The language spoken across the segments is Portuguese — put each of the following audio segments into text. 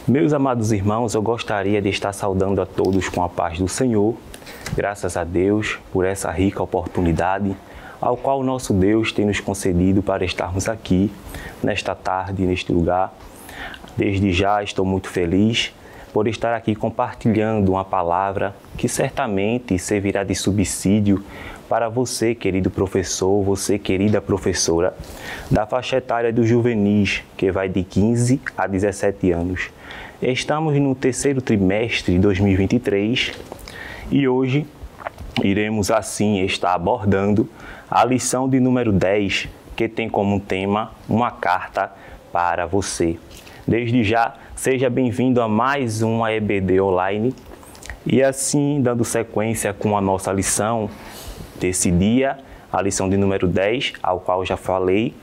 Meus amados irmãos, eu gostaria de estar saudando a todos com a paz do Senhor. Graças a Deus por essa rica oportunidade, ao qual nosso Deus tem nos concedido para estarmos aqui, nesta tarde, neste lugar. Desde já estou muito feliz por estar aqui compartilhando uma palavra que certamente servirá de subsídio para você, querido professor, você, querida professora, da faixa etária dos juvenis, que vai de 15 a 17 anos. Estamos no terceiro trimestre de 2023 e hoje iremos assim estar abordando a lição de número 10, que tem como tema uma carta para você. Desde já, seja bem-vindo a mais uma EBD Online e assim, dando sequência com a nossa lição desse dia, a lição de número 10, ao qual já falei.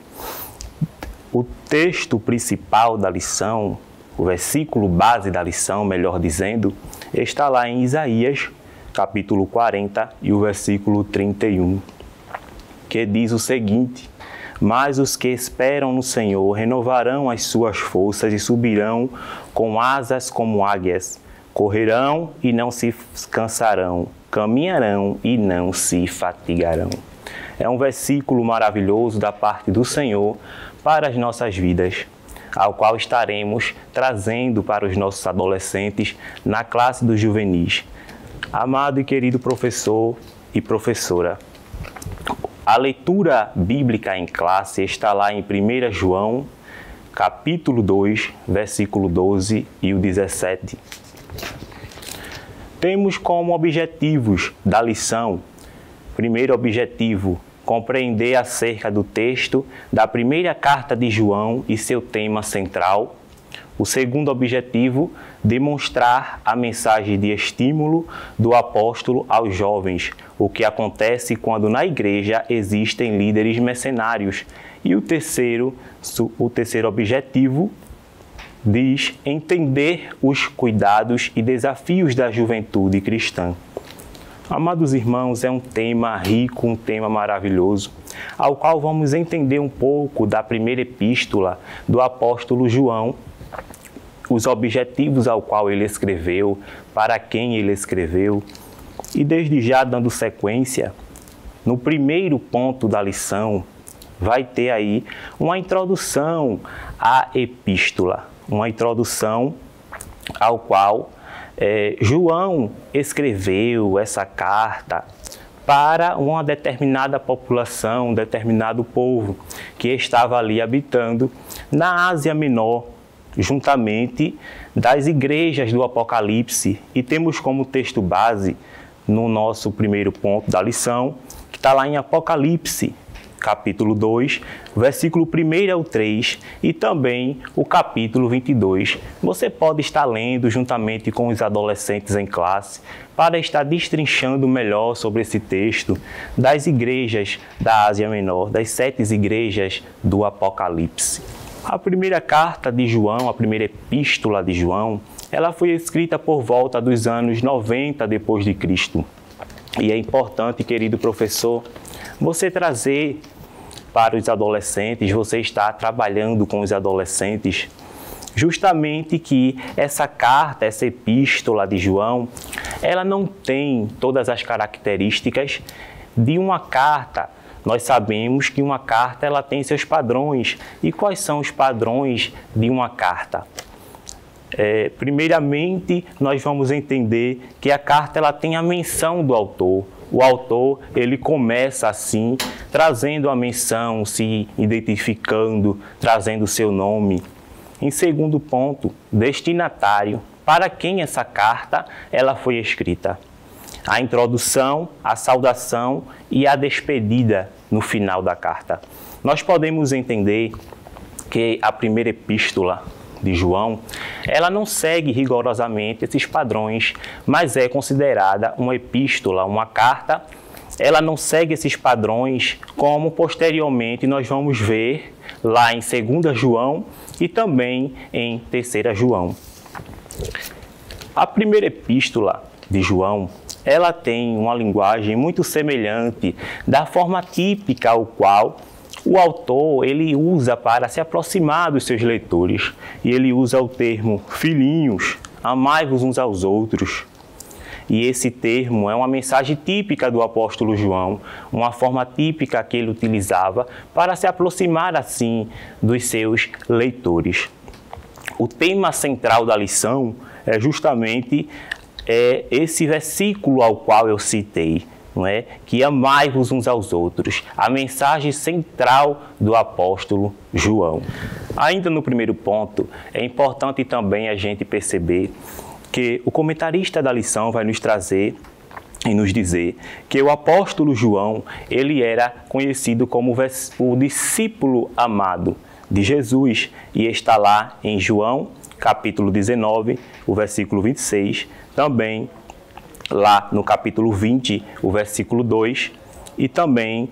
O texto principal da lição, o versículo base da lição, melhor dizendo, está lá em Isaías, capítulo 40 e o versículo 31, que diz o seguinte: mas os que esperam no Senhor renovarão as suas forças e subirão com asas como águias, correrão e não se cansarão, caminharão e não se fatigarão. É um versículo maravilhoso da parte do Senhor para as nossas vidas, ao qual estaremos trazendo para os nossos adolescentes na classe dos juvenis. Amado e querido professor e professora, a leitura bíblica em classe está lá em 1 João, capítulo 2, versículo 12 e o 17. Temos como objetivos da lição, primeiro objetivo, compreender acerca do texto da primeira carta de João e seu tema central. O segundo objetivo, demonstrar a mensagem de estímulo do apóstolo aos jovens, o que acontece quando na igreja existem líderes mercenários. E o terceiro objetivo diz entender os cuidados e desafios da juventude cristã. Amados irmãos, é um tema rico, um tema maravilhoso, ao qual vamos entender um pouco da primeira epístola do apóstolo João, os objetivos ao qual ele escreveu, para quem ele escreveu, e desde já dando sequência, no primeiro ponto da lição, vai ter aí uma introdução à epístola, uma introdução ao qual João escreveu essa carta para uma determinada população, um determinado povo que estava ali habitando na Ásia Menor, juntamente das igrejas do Apocalipse. E temos como texto base, no nosso primeiro ponto da lição, que está lá em Apocalipse, capítulo 2, versículo 1 ao 3 e também o capítulo 22. Você pode estar lendo juntamente com os adolescentes em classe para estar destrinchando melhor sobre esse texto das igrejas da Ásia Menor, das 7 igrejas do Apocalipse. A primeira carta de João, a primeira epístola de João, ela foi escrita por volta dos anos 90 depois de Cristo. E é importante, querido professor, você trazer para os adolescentes, você está trabalhando com os adolescentes, justamente que essa carta, essa epístola de João, ela não tem todas as características de uma carta. Nós sabemos que uma carta ela tem seus padrões. E quais são os padrões de uma carta? Primeiramente, nós vamos entender que a carta ela tem a menção do autor. O autor, ele começa assim, trazendo a menção, se identificando, trazendo o seu nome. Em segundo ponto, destinatário, para quem essa carta ela foi escrita. A introdução, a saudação e a despedida no final da carta. Nós podemos entender que a primeira epístola de João, ela não segue rigorosamente esses padrões, mas é considerada uma epístola, uma carta. Ela não segue esses padrões, como posteriormente nós vamos ver lá em 2 João e também em 3 João. A primeira epístola de João, ela tem uma linguagem muito semelhante da forma típica ao qual o autor ele usa para se aproximar dos seus leitores, e ele usa o termo filhinhos, amai-vos uns aos outros. E esse termo é uma mensagem típica do apóstolo João, uma forma típica que ele utilizava para se aproximar assim dos seus leitores. O tema central da lição é justamente esse versículo ao qual eu citei, não é? Que amai-vos uns aos outros, a mensagem central do apóstolo João. Ainda no primeiro ponto, é importante também a gente perceber que o comentarista da lição vai nos trazer e nos dizer que o apóstolo João, ele era conhecido como o discípulo amado de Jesus, e está lá em João, capítulo 19, o versículo 26, também lá no capítulo 20, o versículo 2, e também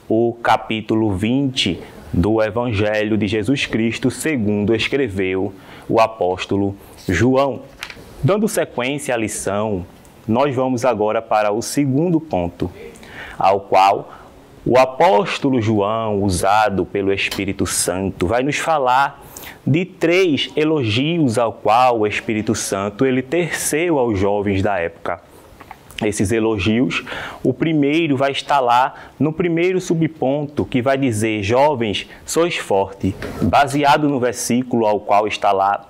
o capítulo 20 do Evangelho de Jesus Cristo, segundo escreveu o apóstolo João. Dando sequência à lição, nós vamos agora para o segundo ponto, ao qual o apóstolo João, usado pelo Espírito Santo, vai nos falar de 3 elogios ao qual o Espírito Santo ele teceu aos jovens da época. Esses elogios, o primeiro vai estar lá no primeiro subponto, que vai dizer: jovens, sois fortes, baseado no versículo ao qual está lá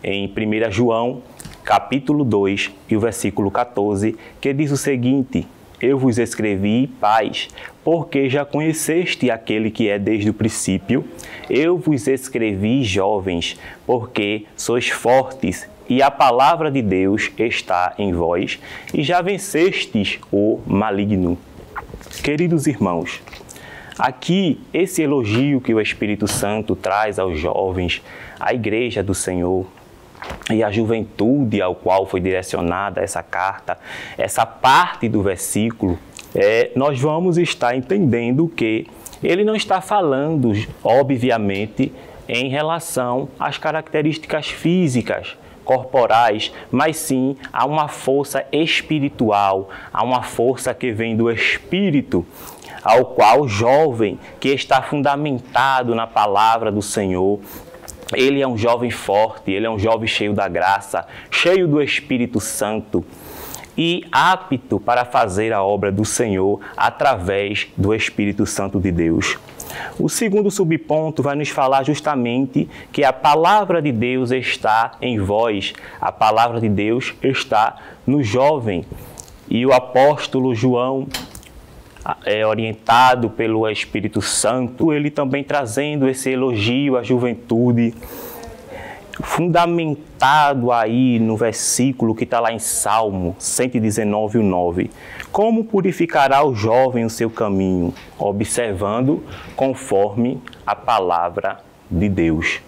em 1 João, capítulo 2, e o versículo 14, que diz o seguinte: eu vos escrevi paz, porque já conheceste aquele que é desde o princípio. Eu vos escrevi jovens, porque sois fortes, e a palavra de Deus está em vós, e já vencestes o maligno. Queridos irmãos, aqui esse elogio que o Espírito Santo traz aos jovens, à igreja do Senhor, e a juventude ao qual foi direcionada essa carta, essa parte do versículo, nós vamos estar entendendo que ele não está falando, obviamente, em relação às características físicas, corporais, mas sim a uma força espiritual, a uma força que vem do Espírito, ao qual o jovem que está fundamentado na palavra do Senhor, ele é um jovem forte, ele é um jovem cheio da graça, cheio do Espírito Santo e apto para fazer a obra do Senhor através do Espírito Santo de Deus. O segundo subponto vai nos falar justamente que a palavra de Deus está em vós, a palavra de Deus está no jovem. E o apóstolo João, orientado pelo Espírito Santo, ele também trazendo esse elogio à juventude, fundamentado aí no versículo que está lá em Salmo 119, 9. Como purificará o jovem o seu caminho? Observando conforme a palavra de Deus.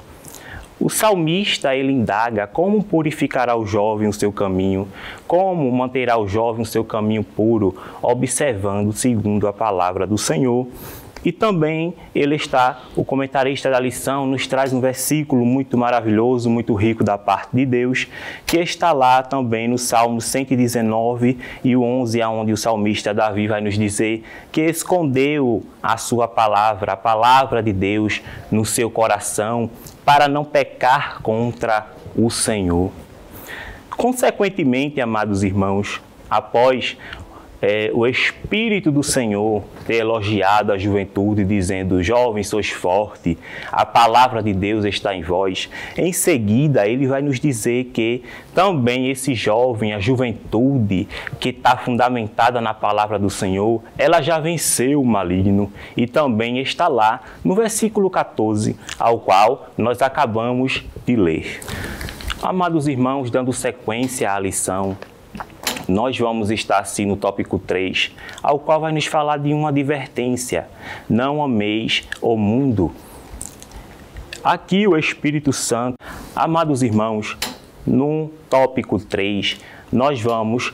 O salmista, ele indaga como purificará o jovem o seu caminho, como manterá o jovem o seu caminho puro, observando segundo a palavra do Senhor. E também o comentarista da lição nos traz um versículo muito maravilhoso, muito rico da parte de Deus, que está lá também no Salmo 119 e o 11, onde o salmista Davi vai nos dizer que escondeu a sua palavra, a palavra de Deus, no seu coração, para não pecar contra o Senhor. Consequentemente, amados irmãos, após o Espírito do Senhor ter elogiado a juventude, dizendo: jovens, sois fortes, a palavra de Deus está em vós. Em seguida, ele vai nos dizer que também esse jovem, a juventude que está fundamentada na palavra do Senhor, ela já venceu o maligno, e também está lá no versículo 14, ao qual nós acabamos de ler. Amados irmãos, dando sequência à lição, nós vamos estar assim no tópico 3, ao qual vai nos falar de uma advertência: não ameis o mundo. Aqui o Espírito Santo, amados irmãos, no tópico 3, nós vamos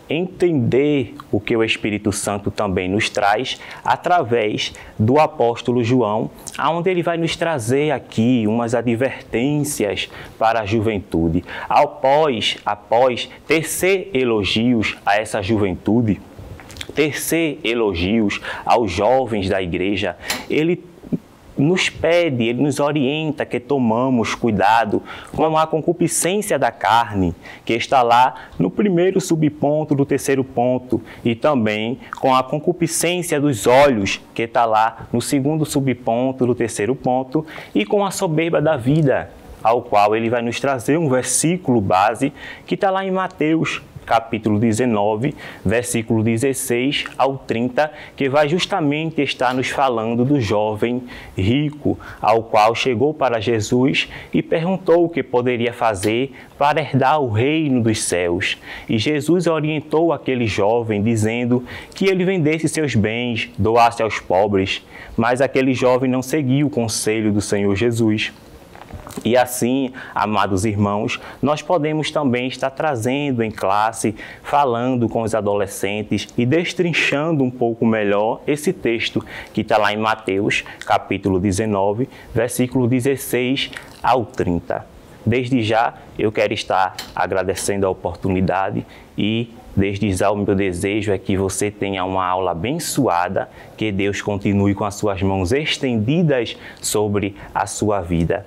entender o que o Espírito Santo também nos traz através do apóstolo João, onde ele vai nos trazer aqui umas advertências para a juventude. Após tecer elogios a essa juventude, tecer elogios aos jovens da igreja, ele nos pede, ele nos orienta que tomamos cuidado com a concupiscência da carne, que está lá no primeiro subponto do terceiro ponto, e também com a concupiscência dos olhos, que está lá no segundo subponto do terceiro ponto, e com a soberba da vida, ao qual ele vai nos trazer um versículo base que está lá em Mateus, capítulo 19, versículo 16 ao 30, que vai justamente estar nos falando do jovem rico, ao qual chegou para Jesus e perguntou o que poderia fazer para herdar o reino dos céus. E Jesus orientou aquele jovem, dizendo que ele vendesse seus bens, doasse aos pobres, mas aquele jovem não seguiu o conselho do Senhor Jesus. E assim, amados irmãos, nós podemos também estar trazendo em classe, falando com os adolescentes e destrinchando um pouco melhor esse texto que está lá em Mateus, capítulo 19, versículo 16 ao 30. Desde já, eu quero estar agradecendo a oportunidade e desde já o meu desejo é que você tenha uma aula abençoada, que Deus continue com as suas mãos estendidas sobre a sua vida.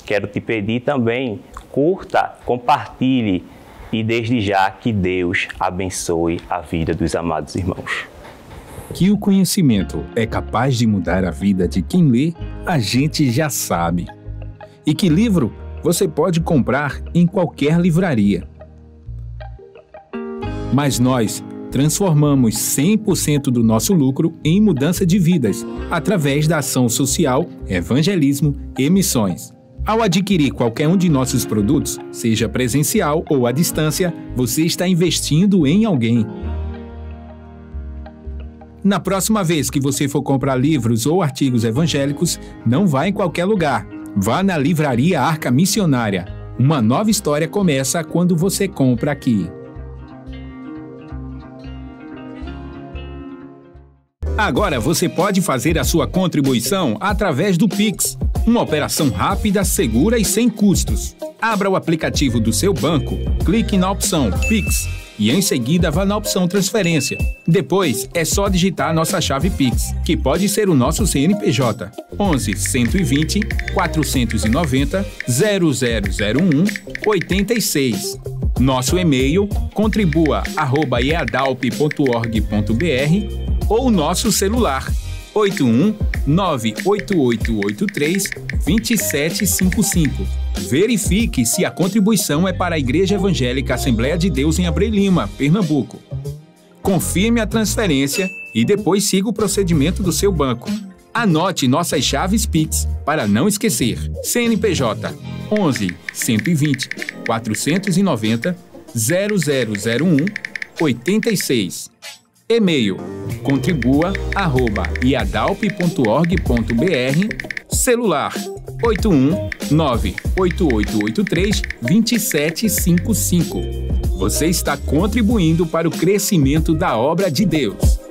Quero te pedir também, curta, compartilhe e desde já que Deus abençoe a vida dos amados irmãos. Que o conhecimento é capaz de mudar a vida de quem lê, a gente já sabe. E que livro você pode comprar em qualquer livraria. Mas nós transformamos 100% do nosso lucro em mudança de vidas, através da ação social, evangelismo e missões. Ao adquirir qualquer um de nossos produtos, seja presencial ou à distância, você está investindo em alguém. Na próxima vez que você for comprar livros ou artigos evangélicos, não vá em qualquer lugar. Vá na Livraria Arca Missionária. Uma nova história começa quando você compra aqui. Agora você pode fazer a sua contribuição através do Pix. Uma operação rápida, segura e sem custos. Abra o aplicativo do seu banco, clique na opção Pix e em seguida vá na opção Transferência. Depois é só digitar a nossa chave Pix, que pode ser o nosso CNPJ 11 120 490 0001 86. Nosso e-mail contribua@eadalp.org.br ou nosso celular 81-98883-2755. Verifique se a contribuição é para a Igreja Evangélica Assembleia de Deus em Abreu Lima, Pernambuco. Confirme a transferência e depois siga o procedimento do seu banco. Anote nossas chaves Pix para não esquecer. CNPJ 11 120 490 0001 86. E-mail contribua@iadalp.org.br. Celular 81-98883-2755. Você está contribuindo para o crescimento da obra de Deus.